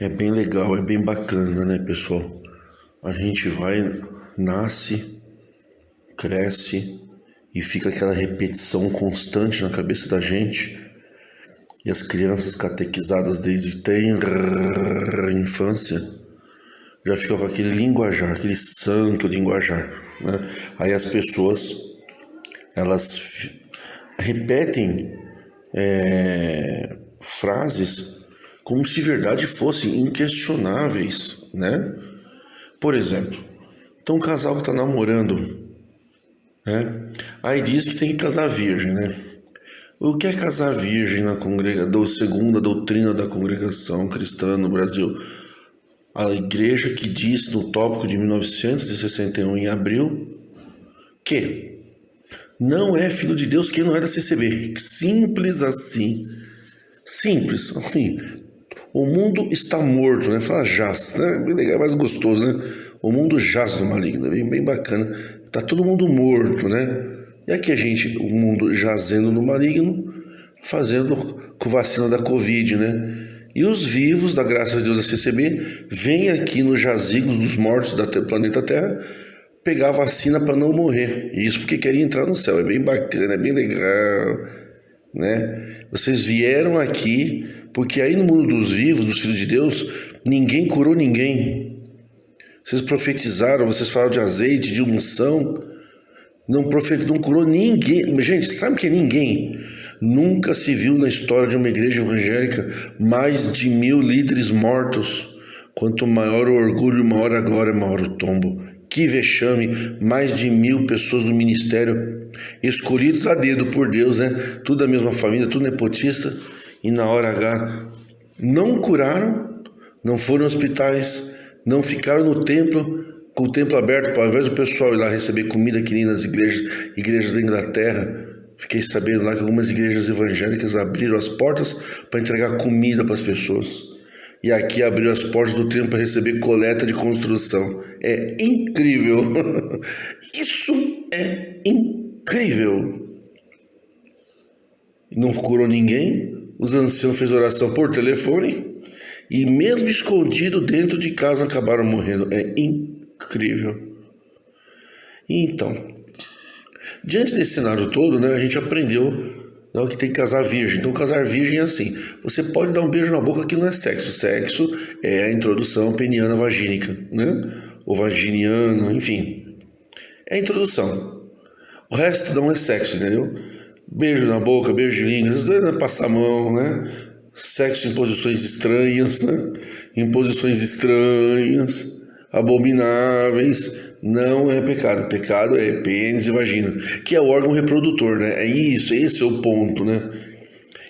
É bem legal, é bem bacana, né, pessoal? A gente vai, nasce, cresce e fica aquela repetição constante na cabeça da gente. E as crianças catequizadas desde tenra infância já ficam com aquele linguajar, aquele santo linguajar, né? Aí as pessoas, elas repetem frases como se verdade fossem inquestionáveis, né? Por exemplo, então um casal que está namorando, né? Aí diz que tem que casar virgem, né? O que é casar virgem na segundo a doutrina da congregação cristã no Brasil? A igreja que disse no tópico de 1961 em abril que não é filho de Deus quem não é da CCB. Simples assim. Simples. Assim, o mundo está morto, né? Fala jaz, né? Bem legal, é mais gostoso, né? O mundo jaz do maligno, bem bacana. Tá todo mundo morto, né? E aqui o mundo jazendo no maligno, fazendo com vacina da Covid, né? E os vivos, da graça de Deus da CCB, vêm aqui nos jazigos dos mortos do planeta Terra pegar a vacina para não morrer. Isso porque querem entrar no céu. É bem bacana, é bem legal, né? Vocês vieram aqui porque aí no mundo dos vivos, dos filhos de Deus, ninguém curou ninguém. Vocês profetizaram, vocês falaram de azeite, de unção, não curou ninguém. Gente, sabe o que é ninguém? Nunca se viu na história de uma igreja evangélica mais de 1000 líderes mortos. Quanto maior o orgulho, maior a glória, maior o tombo. Que vexame, mais de 1000 pessoas do ministério, escolhidos a dedo por Deus, né? Tudo da mesma família, tudo nepotista, e na hora H não curaram, não foram aos hospitais, não ficaram no templo, com o templo aberto, para ao invés do pessoal ir lá receber comida que nem nas igrejas da Inglaterra. Fiquei sabendo lá que algumas igrejas evangélicas abriram as portas para entregar comida para as pessoas. E aqui abriu as portas do templo para receber coleta de construção. É incrível. Isso é incrível. Não curou ninguém. Os anciãos fez oração por telefone. E mesmo escondido dentro de casa acabaram morrendo. É incrível. Então, diante desse cenário todo, né, a gente aprendeu que tem que casar virgem. Então, casar virgem é assim: você pode dar um beijo na boca que não é sexo. Sexo é a introdução peniana vagínica, né? Ou vaginiana, enfim. É a introdução. O resto não é sexo, entendeu? Beijo na boca, beijo de língua, essas coisas, né? Passar a mão, né? Sexo em posições estranhas, né? Em posições estranhas, abomináveis. Não é pecado. Pecado é pênis e vagina, que é o órgão reprodutor, né? É isso, esse é o ponto, né?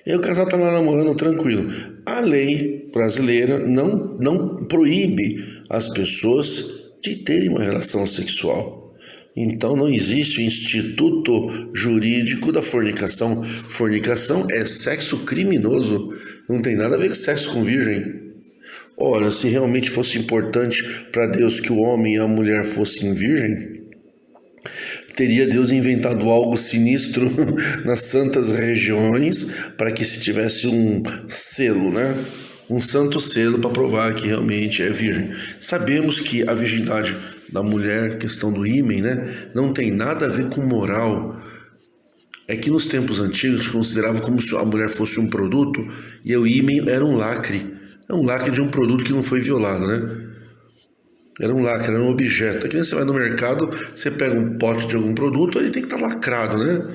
E aí o casal tá lá namorando tranquilo. A lei brasileira não proíbe as pessoas de terem uma relação sexual. Então não existe o instituto jurídico da fornicação. Fornicação é sexo criminoso. Não tem nada a ver com sexo com virgem. Ora, se realmente fosse importante para Deus que o homem e a mulher fossem virgem, teria Deus inventado algo sinistro nas santas regiões para que se tivesse um selo, né? Um santo selo para provar que realmente é virgem. Sabemos que a virgindade da mulher, questão do ímen, né, não tem nada a ver com moral. É que nos tempos antigos se considerava como se a mulher fosse um produto e o ímen era um lacre. É um lacre de um produto que não foi violado, né? Era um lacre, era um objeto. Aqui você vai no mercado, você pega um pote de algum produto, ele tem que estar lacrado, né?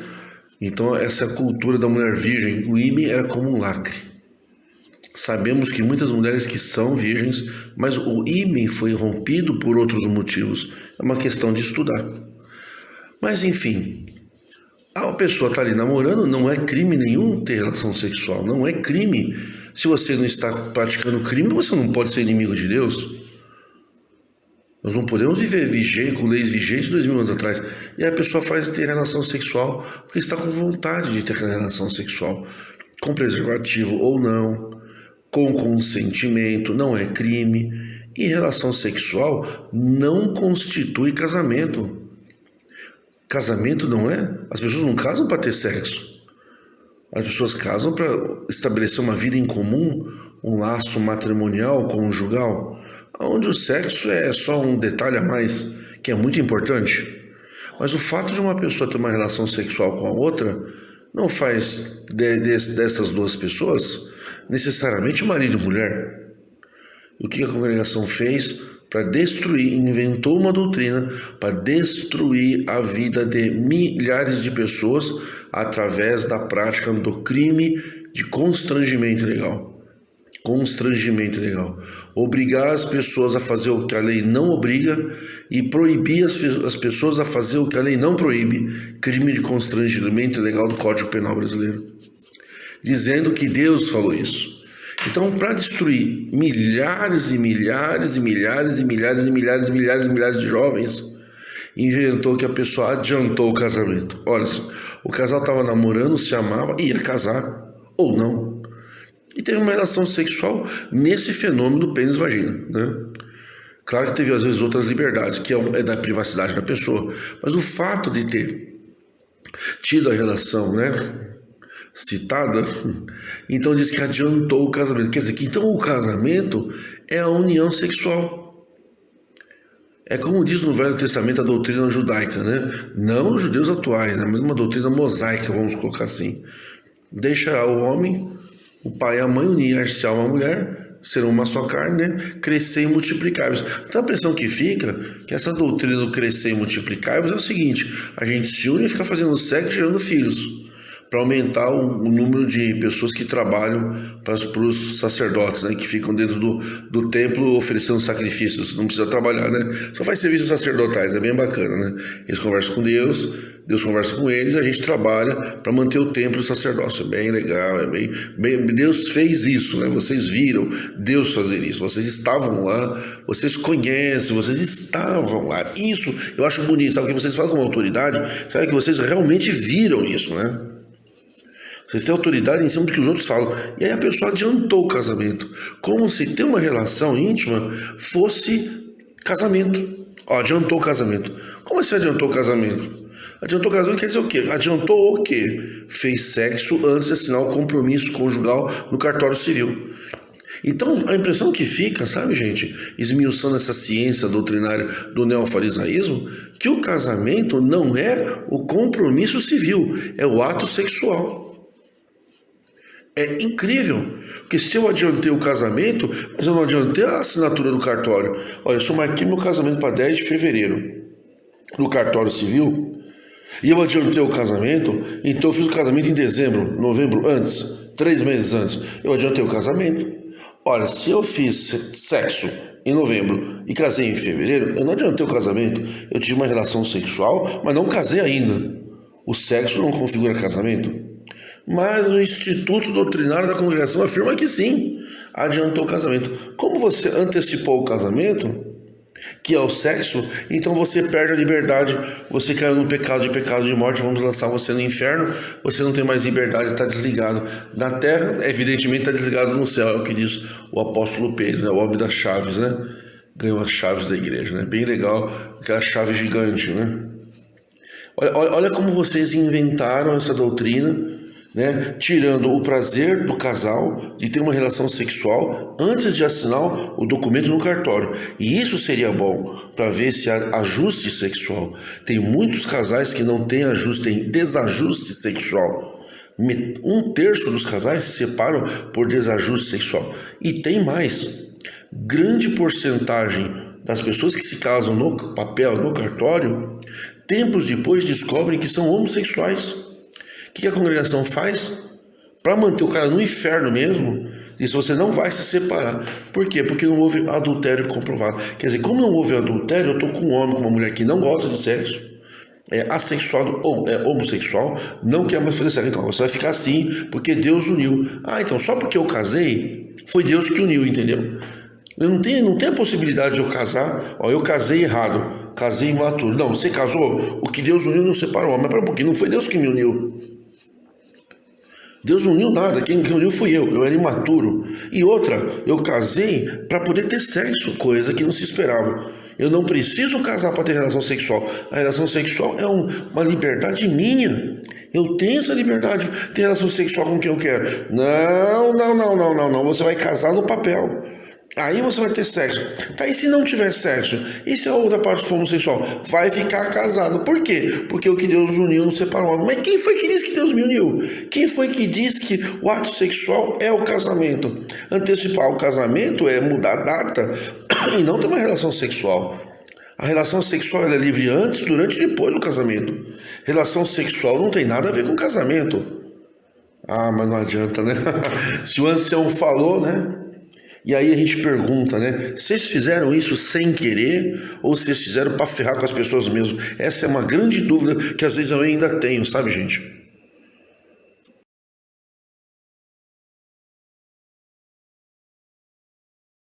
Então essa é a cultura da mulher virgem. O ímen era como um lacre. Sabemos que muitas mulheres que são virgens, mas o ímen foi rompido por outros motivos. É uma questão de estudar. Mas enfim, a pessoa está ali namorando, não é crime nenhum ter relação sexual, não é crime. Se você não está praticando crime, você não pode ser inimigo de Deus. Nós não podemos viver com leis vigentes 2000 anos atrás. E a pessoa faz ter relação sexual porque está com vontade de ter aquela relação sexual, com preservativo ou não, com consentimento, não é crime. E relação sexual não constitui casamento. Casamento não é? As pessoas não casam para ter sexo. As pessoas casam para estabelecer uma vida em comum, um laço matrimonial, conjugal, onde o sexo é só um detalhe a mais, que é muito importante. Mas o fato de uma pessoa ter uma relação sexual com a outra não faz dessas duas pessoas necessariamente marido e mulher. E o que a congregação fez para destruir, inventou uma doutrina para destruir a vida de milhares de pessoas através da prática do crime de constrangimento ilegal. Constrangimento ilegal. Obrigar as pessoas a fazer o que a lei não obriga e proibir as pessoas a fazer o que a lei não proíbe. Crime de constrangimento ilegal do Código Penal brasileiro. Dizendo que Deus falou isso. Então, para destruir milhares e milhares e milhares e milhares e milhares e milhares e milhares de jovens, inventou que a pessoa adiantou o casamento. Olha, o casal estava namorando, se amava, ia casar ou não. E teve uma relação sexual nesse fenômeno do pênis-vagina, né? Claro que teve às vezes outras liberdades, que é da privacidade da pessoa, mas o fato de ter tido a relação, né, citada, então diz que adiantou o casamento. Quer dizer que então o casamento é a união sexual. É como diz no Velho Testamento a doutrina judaica, né? Não os judeus atuais, né? Mas uma doutrina mosaica, vamos colocar assim. Deixará o homem, o pai e a mãe, unir-se a uma mulher, serão uma só carne, né? Crescer e multiplicar-vos. Então a impressão que fica, que essa doutrina do crescer e multiplicar-vos é o seguinte: a gente se une e fica fazendo sexo e gerando filhos, para aumentar o número de pessoas que trabalham para os sacerdotes, né, que ficam dentro do templo oferecendo sacrifícios. Não precisa trabalhar, né? Só faz serviços sacerdotais, é bem bacana, né? Eles conversam com Deus, Deus conversa com eles, a gente trabalha para manter o templo e o sacerdócio. É bem legal, Deus fez isso, né? Vocês viram Deus fazer isso, vocês estavam lá, vocês conhecem, vocês estavam lá. Isso eu acho bonito, sabe? Que vocês falam com autoridade, sabe que vocês realmente viram isso, né? Vocês têm autoridade em cima do que os outros falam. E aí a pessoa adiantou o casamento. Como se ter uma relação íntima fosse casamento. Ó, adiantou o casamento. Como assim adiantou o casamento? Adiantou o casamento quer dizer o quê? Adiantou o quê? Fez sexo antes de assinar o compromisso conjugal no cartório civil. Então, a impressão que fica, sabe, gente, esmiuçando essa ciência doutrinária do neofarisaísmo, que o casamento não é o compromisso civil, é o ato sexual. É incrível, porque se eu adiantei o casamento, mas eu não adiantei a assinatura do cartório. Olha, eu só marquei meu casamento para 10 de fevereiro no cartório civil, e eu adiantei o casamento, então eu fiz o casamento em dezembro, novembro, antes, 3 meses antes. Eu adiantei o casamento. Olha, se eu fiz sexo em novembro e casei em fevereiro, eu não adiantei o casamento. Eu tive uma relação sexual, mas não casei ainda. O sexo não configura casamento. Mas o Instituto Doutrinário da Congregação afirma que sim, adiantou o casamento. Como você antecipou o casamento, que é o sexo, então você perde a liberdade, você caiu no pecado de morte, vamos lançar você no inferno, você não tem mais liberdade, está desligado da terra, evidentemente está desligado no céu, é o que diz o apóstolo Pedro, né, o homem das chaves, né? Ganhou as chaves da igreja, né? Bem legal, aquela chave gigante, né? Olha como vocês inventaram essa doutrina, né, tirando o prazer do casal de ter uma relação sexual antes de assinar o documento no cartório. E isso seria bom para ver se há ajuste sexual. Tem muitos casais que não têm ajuste, têm desajuste sexual. 1/3 dos casais se separam por desajuste sexual. E tem mais. Grande porcentagem das pessoas que se casam no papel, no cartório, tempos depois descobrem que são homossexuais. O que a congregação faz? Para manter o cara no inferno mesmo, diz: você não vai se separar. Por quê? Porque não houve adultério comprovado. Quer dizer, como não houve adultério, eu estou com um homem, com uma mulher que não gosta de sexo, é assexuado ou é homossexual, não quer mais fazer sexo. Então você vai ficar assim, porque Deus uniu. Ah, então só porque eu casei, foi Deus que uniu, entendeu? Eu não tem a possibilidade de eu casar. Ó, eu casei errado, casei imaturo. Não, você casou, o que Deus uniu não separou. Mas para um pouquinho, não foi Deus que me uniu. Deus não uniu nada, quem uniu fui eu era imaturo. E outra, eu casei para poder ter sexo, coisa que não se esperava. Eu não preciso casar para ter relação sexual. A relação sexual é uma liberdade minha. Eu tenho essa liberdade de ter relação sexual com quem eu quero. Não, não, não, não, não, não. Você vai casar no papel. Aí você vai ter sexo. Tá, e se não tiver sexo? E se a outra parte for homossexual? Vai ficar casado. Por quê? Porque o que Deus uniu não separou. Mas quem foi que disse que Deus me uniu? Quem foi que disse que o ato sexual é o casamento? Antecipar o casamento é mudar a data e não ter uma relação sexual. A relação sexual ela é livre antes, durante e depois do casamento. Relação sexual não tem nada a ver com casamento. Ah, mas não adianta, né? Se o ancião falou, né? E aí a gente pergunta, né? Vocês fizeram isso sem querer ou vocês fizeram para ferrar com as pessoas mesmo? Essa é uma grande dúvida que às vezes eu ainda tenho, sabe, gente?